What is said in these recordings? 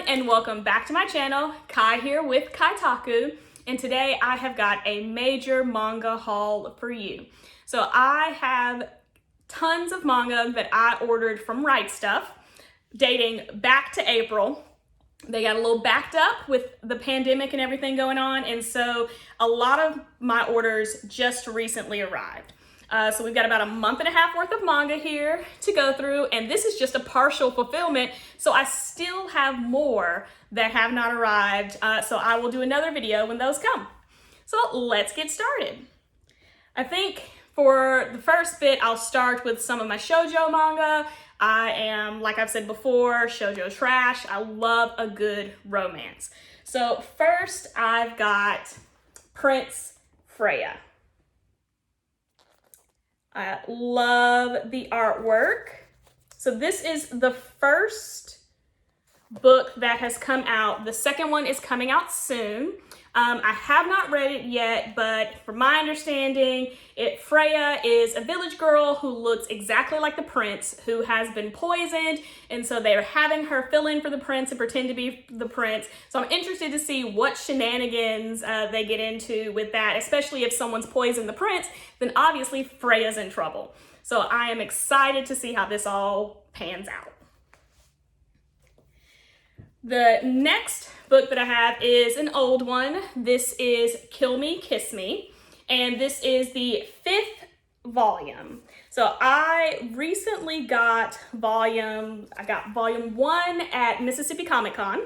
and welcome back to my channel. Kai here with Kaitaku, and today I have got a major manga haul for you. So I have tons of manga that I ordered from RightStuf dating back to April. They got a little backed up with the pandemic and everything going on, and so a lot of my orders just recently arrived. So we've got about a month and a half worth of manga here to go through, and this is just a partial fulfillment, so I still have more that have not arrived, so I will do another video when those come. So let's get started. I think for the first bit, I'll start with some of my Shojo manga. I am, like I've said before, Shojo trash. I love a good romance. So first, I've got Prince Freya. I love the artwork. So this is the first book that has come out. The second one is coming out soon. I have not read it yet, but from my understanding, Freya is a village girl who looks exactly like the prince, who has been poisoned, and so they're having her fill in for the prince and pretend to be the prince. So I'm interested to see what shenanigans they get into with that, especially if someone's poisoned the prince, then obviously Freya's in trouble. So I am excited to see how this all pans out. The next book that I have is an old one. This is Kill Me, Kiss Me, and this is the 5th volume. So I recently got volume 1 at Mississippi Comic Con,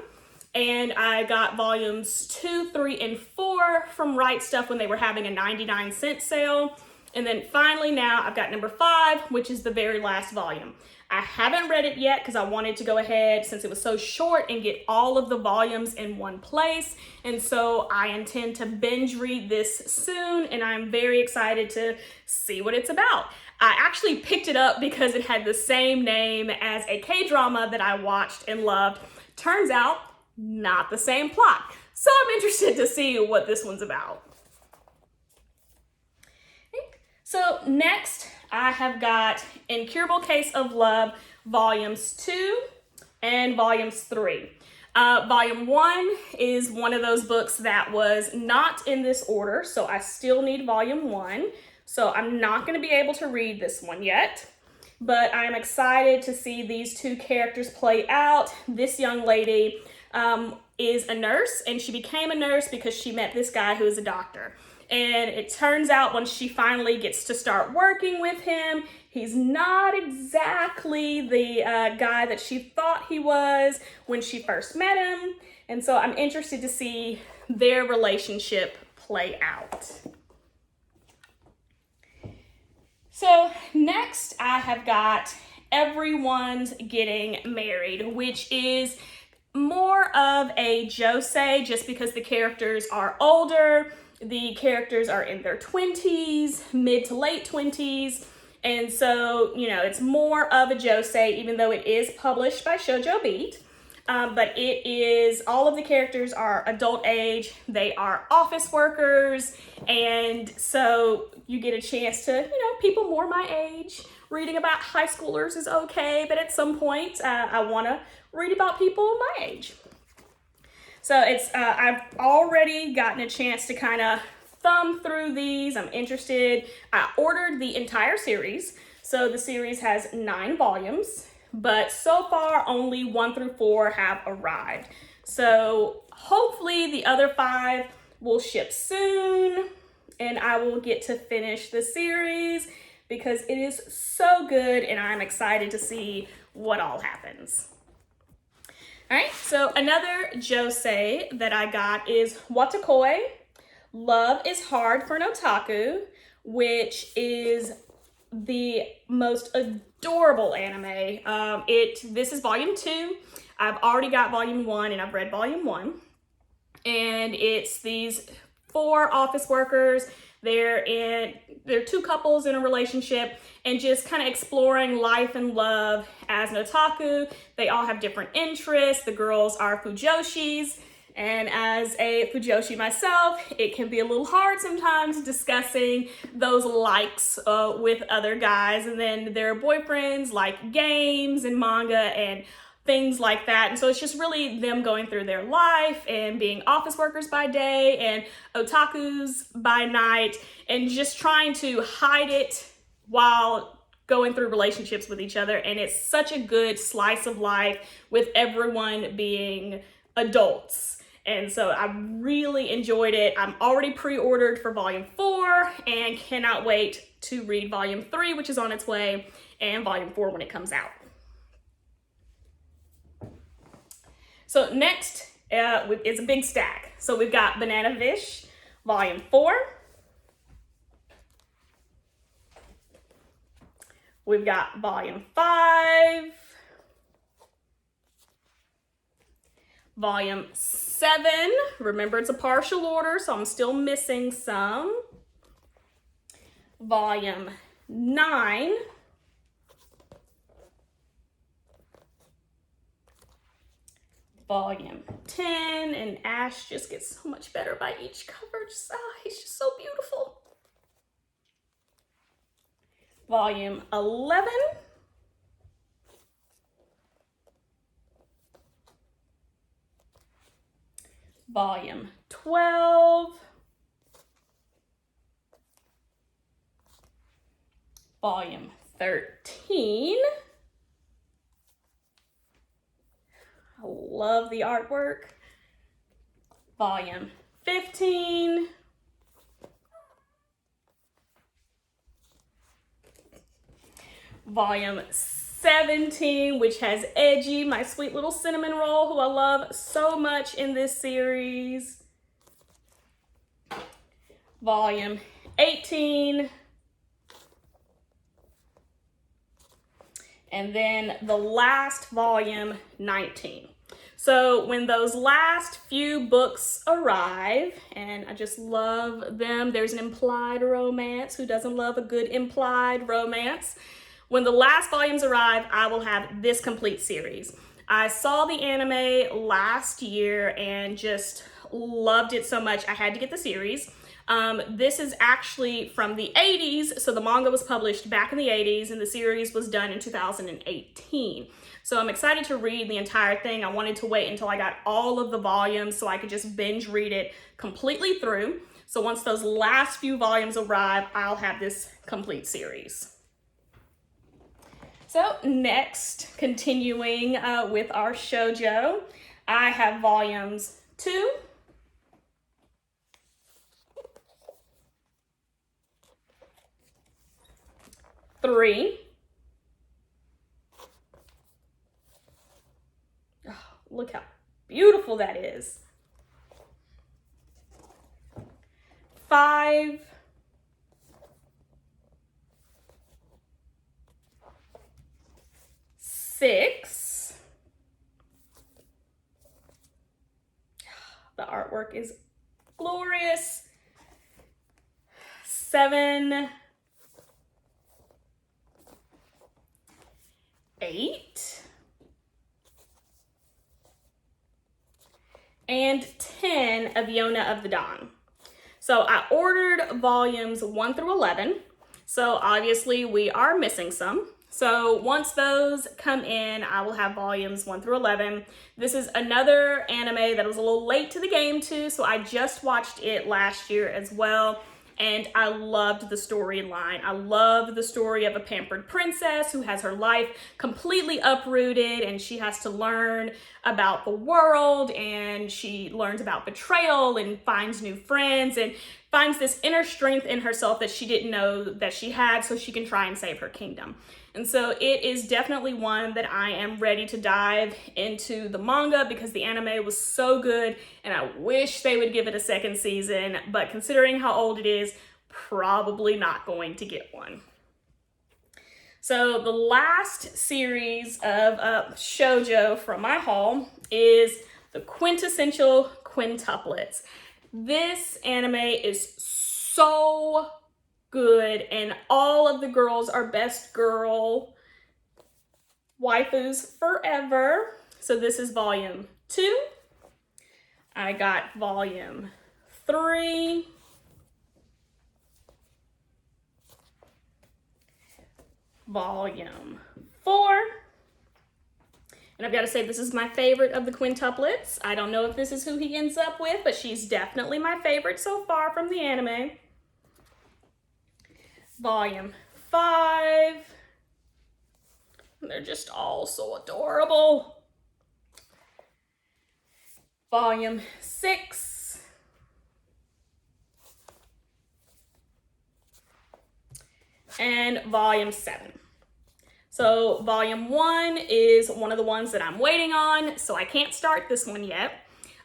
and I got volumes 2, 3, and 4 from RightStuf when they were having a 99-cent sale. And then finally now I've got number 5, which is the very last volume. I haven't read it yet because I wanted to go ahead, since it was so short, and get all of the volumes in one place. And so I intend to binge read this soon, and I'm very excited to see what it's about. I actually picked it up because it had the same name as a K-drama that I watched and loved. Turns out, not the same plot. So I'm interested to see what this one's about. So next, I have got Incurable Case of Love, volumes 2 and volumes 3. Volume 1 is one of those books that was not in this order, so I still need volume 1. So I'm not going to be able to read this one yet, but I'm excited to see these two characters play out. This young lady is a nurse, and she became a nurse because she met this guy who is a doctor. And it turns out when she finally gets to start working with him, he's not exactly the guy that she thought he was when she first met him. And so I'm interested to see their relationship play out. So next I have got Everyone's Getting Married, which is more of a josei just because the characters are older. The characters are in their 20s, mid to late 20s, and so, you know, it's more of a josei, even though it is published by Shojo Beat. But it is, all of the characters are adult age, they are office workers, and so you get a chance to, you know, people more my age. Reading about high schoolers is okay, but at some point, I want to read about people my age. So it's, I've already gotten a chance to kind of thumb through these. I'm interested. I ordered the entire series. So the series has 9 volumes, but so far only 1 through 4 have arrived. So hopefully the other 5 will ship soon, and I will get to finish the series because it is so good, and I'm excited to see what all happens. All right, so another josei that I got is Watakoi, Love is Hard for an Otaku, which is the most adorable anime. This is volume 2. I've already got volume 1 and I've read volume 1. And it's these 4 office workers. They're 2 couples in a relationship and just kind of exploring life and love as an otaku. They all have different interests. The girls are fujoshis, and as a fujoshi myself, it can be a little hard sometimes discussing those likes with other guys. And then their boyfriends like games and manga and things like that. And so it's just really them going through their life and being office workers by day and otakus by night, and just trying to hide it while going through relationships with each other. And it's such a good slice of life with everyone being adults. And so I really enjoyed it. I'm already pre-ordered for volume 4 and cannot wait to read volume 3, which is on its way, and volume 4 when it comes out. So next is a big stack. So we've got Banana Fish, volume 4. We've got volume 5. Volume 7. Remember, it's a partial order, so I'm still missing some. Volume 9. Volume 10, and Ash just gets so much better by each cover. He's just so beautiful. Volume 11. Volume 12. Volume 13. I love the artwork. Volume 15. Volume 17, which has Edgy, my sweet little cinnamon roll, who I love so much in this series. Volume 18. And then the last volume, 19. So when those last few books arrive, and I just love them, there's an implied romance. Who doesn't love a good implied romance? When the last volumes arrive, I will have this complete series. I saw the anime last year and just loved it so much, I had to get the series. This is actually from the 80s, so the manga was published back in the 80s, and the series was done in 2018. So I'm excited to read the entire thing. I wanted to wait until I got all of the volumes so I could just binge read it completely through. So once those last few volumes arrive, I'll have this complete series. So next, continuing with our shoujo, I have volumes 2, 3, oh, look how beautiful that is, 5, 6, the artwork is glorious, 7, 8, and 10 of Yona of the Dawn. So I ordered volumes 1 through 11. So obviously we are missing some. So once those come in, I will have volumes 1 through 11. This is another anime that was a little late to the game too, so I just watched it last year as well. And I loved the storyline. I love the story of a pampered princess who has her life completely uprooted, and she has to learn about the world, and she learns about betrayal and finds new friends and finds this inner strength in herself that she didn't know that she had, so she can try and save her kingdom. And so it is definitely one that I am ready to dive into the manga because the anime was so good, and I wish they would give it a second season, but considering how old it is, probably not going to get one. So the last series of shoujo from my haul is the quintessential quintuplets. This anime is so good, and all of the girls are best girl waifus forever. So this is volume 2. I got volume 3. Volume 4. And I've got to say, this is my favorite of the quintuplets. I don't know if this is who he ends up with, but she's definitely my favorite so far from the anime. Volume 5. They're just all so adorable. Volume 6. And Volume 7. So Volume 1 is one of the ones that I'm waiting on, so I can't start this one yet.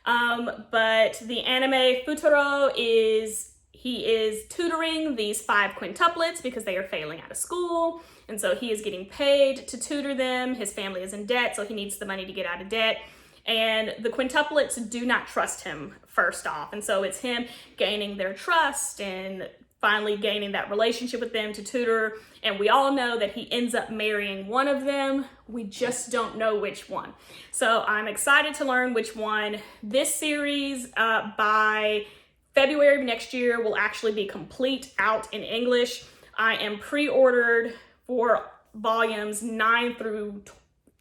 But the anime Futuro he is tutoring these 5 quintuplets because they are failing out of school. And so he is getting paid to tutor them. His family is in debt, so he needs the money to get out of debt. And the quintuplets do not trust him first off. And so it's him gaining their trust and finally gaining that relationship with them to tutor. And we all know that he ends up marrying one of them. We just don't know which one. So I'm excited to learn which one. This series by February of next year will actually be complete out in English. I am pre-ordered for volumes 9 through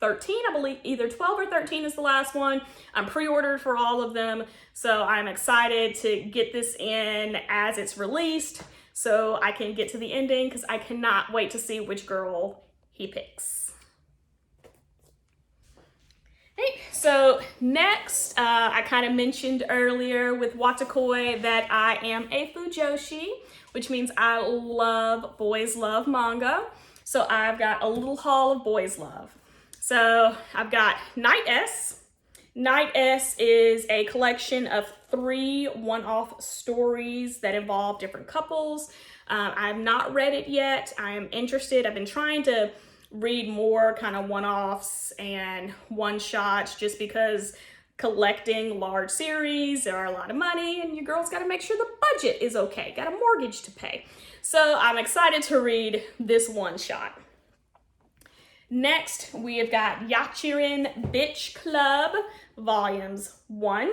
13, I believe either 12 or 13 is the last one. I'm pre-ordered for all of them. So I'm excited to get this in as it's released so I can get to the ending because I cannot wait to see which girl he picks. Hey, so next, I kind of mentioned earlier with Watakoi that I am a fujoshi, which means I love boys love manga. So I've got a little haul of boys love. So I've got Night S. Night S is a collection of 3 one-off stories that involve different couples. I've not read it yet. I am interested. I've been trying to read more kind of one-offs and one-shots just because collecting large series are a lot of money and your girl's got to make sure the budget is okay. Got a mortgage to pay. So I'm excited to read this one-shot. Next, we have got Yachirin Bitch Club, volumes 1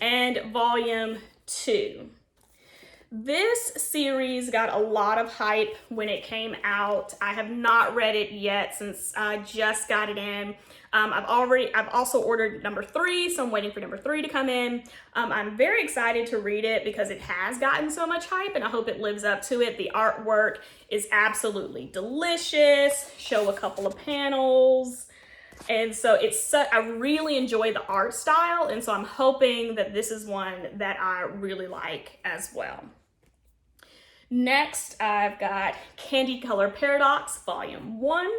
and volume 2. This series got a lot of hype when it came out. I have not read it yet since I just got it in. I've also ordered number 3, so I'm waiting for number 3 to come in. I'm very excited to read it because it has gotten so much hype and I hope it lives up to it. The artwork is absolutely delicious. Show a couple of panels. And so I really enjoy the art style, and so I'm hoping that this is one that I really like as well. Next, I've got Candy Color Paradox, Volume 1,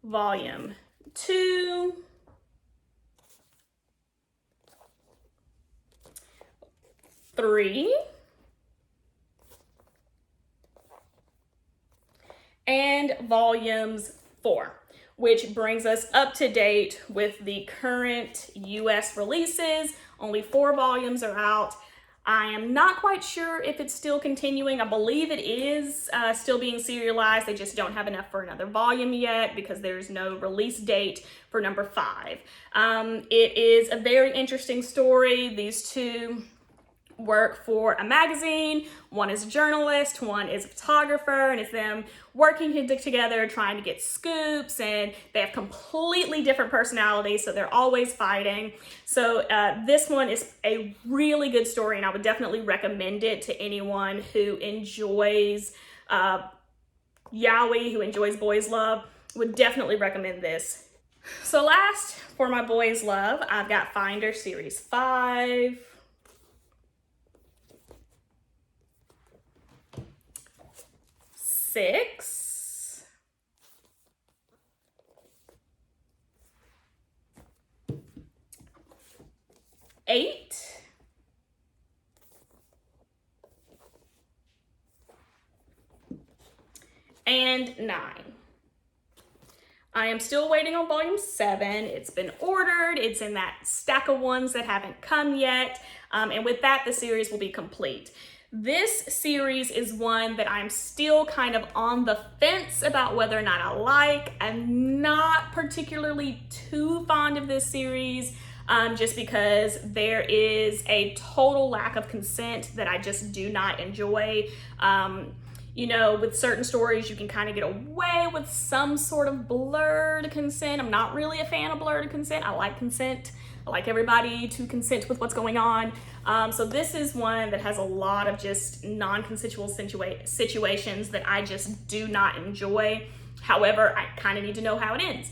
Volume 2, Three, and volumes 4, which brings us up to date with the current US releases. Only 4 volumes are out. I am not quite sure if it's still continuing. I believe it is still being serialized. They just don't have enough for another volume yet because there's no release date for number 5. It is a very interesting story. These 2 work for a magazine. One is a journalist, one is a photographer, and it's them working together trying to get scoops, and they have completely different personalities, so they're always fighting. So this one is a really good story, and I would definitely recommend it to anyone who enjoys yaoi, who enjoys boys love. Would definitely recommend this. So last for my boys love, I've got Finder Series 5, 6, 8, and 9. I am still waiting on volume 7. It's been ordered. It's in that stack of ones that haven't come yet. And with that, the series will be complete. This series is one that I'm still kind of on the fence about whether or not I like. I'm not particularly too fond of this series just because there is a total lack of consent that I just do not enjoy. you know, with certain stories, you can kind of get away with some sort of blurred consent. I'm not really a fan of blurred consent. I like consent. I like everybody to consent with what's going on. So this is one that has a lot of just non-consensual situations that I just do not enjoy. However, I kind of need to know how it ends.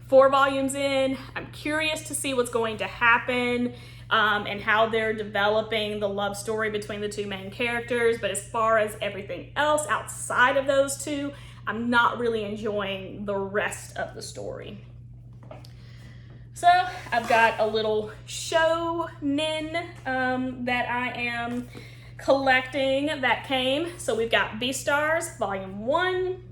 4 volumes in, I'm curious to see what's going to happen and how they're developing the love story between the 2 main characters. But as far as everything else outside of those 2, I'm not really enjoying the rest of the story. So I've got a little Showmen that I am collecting that came. So we've got Beastars Volume 1.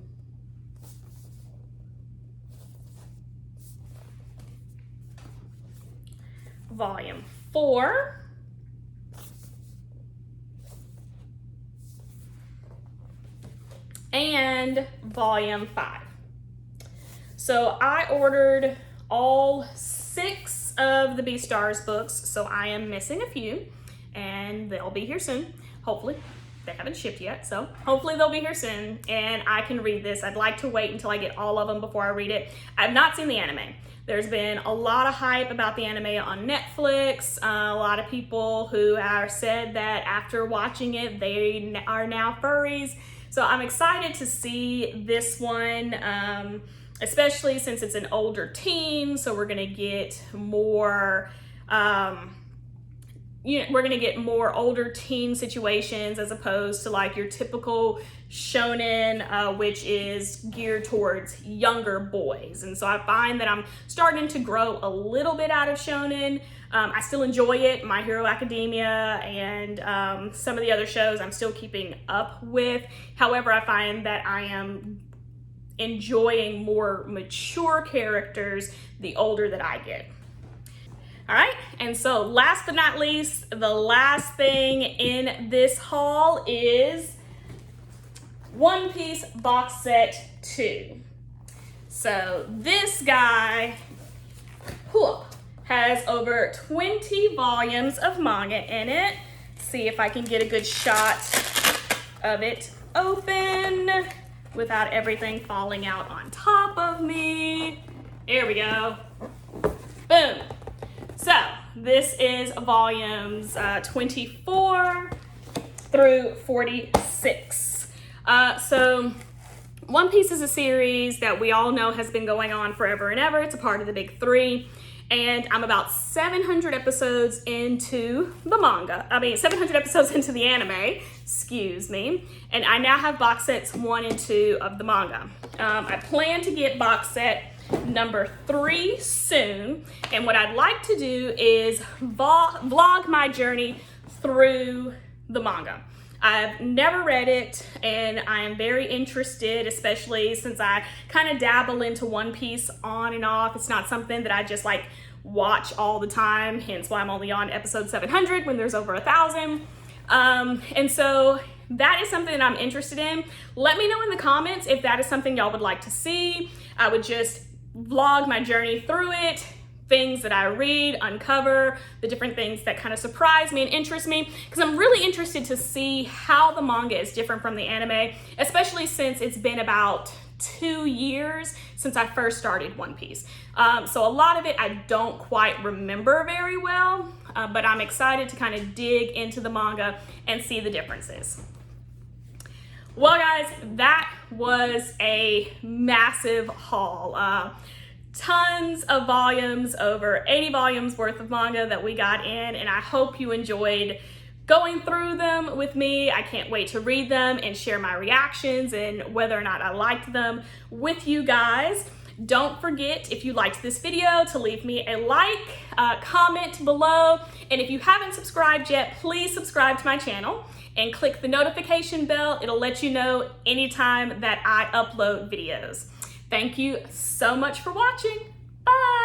Volume 4. And Volume 5. So I ordered all 6 of the Beastars books, so I am missing a few, and they'll be here soon, hopefully. They haven't shipped yet, so hopefully they'll be here soon, and I can read this. I'd like to wait until I get all of them before I read it. I've not seen the anime. There's been a lot of hype about the anime on Netflix. A lot of people who have said that after watching it, they are now furries. So I'm excited to see this one, especially since it's an older teen. So we're gonna get more, we're gonna get more older teen situations as opposed to like your typical shonen, which is geared towards younger boys. And so I find that I'm starting to grow a little bit out of shonen. I still enjoy it, My Hero Academia and some of the other shows I'm still keeping up with. However, I find that I am enjoying more mature characters the older that I get. All right, and so last but not least, the last thing in this haul is One Piece Box Set 2. So this guy has over 20 volumes of manga in it. See if I can get a good shot of it open without everything falling out on top of me. Here we go. Boom. So this is volumes 24 through 46. So One Piece is a series that we all know has been going on forever and ever. It's a part of the big 3. And I'm about 700 episodes into the manga. 700 episodes into the anime, excuse me. And I now have box sets 1 and 2 of the manga. I plan to get box set number 3 soon. And what I'd like to do is vlog my journey through the manga. I've never read it, and I am very interested, especially since I kind of dabble into One Piece on and off. It's not something that I just like watch all the time, hence why I'm only on episode 700 when there's over 1,000. And so that is something that I'm interested in. Let me know in the comments if that is something y'all would like to see. I would just vlog my journey through it, things that I read, uncover the different things that kind of surprise me and interest me, because I'm really interested to see how the manga is different from the anime, especially since it's been about 2 years since I first started One Piece. So a lot of it I don't quite remember very well, but I'm excited to kind of dig into the manga and see the differences. Well guys, that was a massive haul. Tons of volumes, over 80 volumes worth of manga that we got in, and I hope you enjoyed going through them with me. I can't wait to read them and share my reactions and whether or not I liked them with you guys. Don't forget, if you liked this video, to leave me a like, comment below, and if you haven't subscribed yet, please subscribe to my channel and click the notification bell. It'll let you know anytime that I upload videos. Thank you so much for watching. Bye.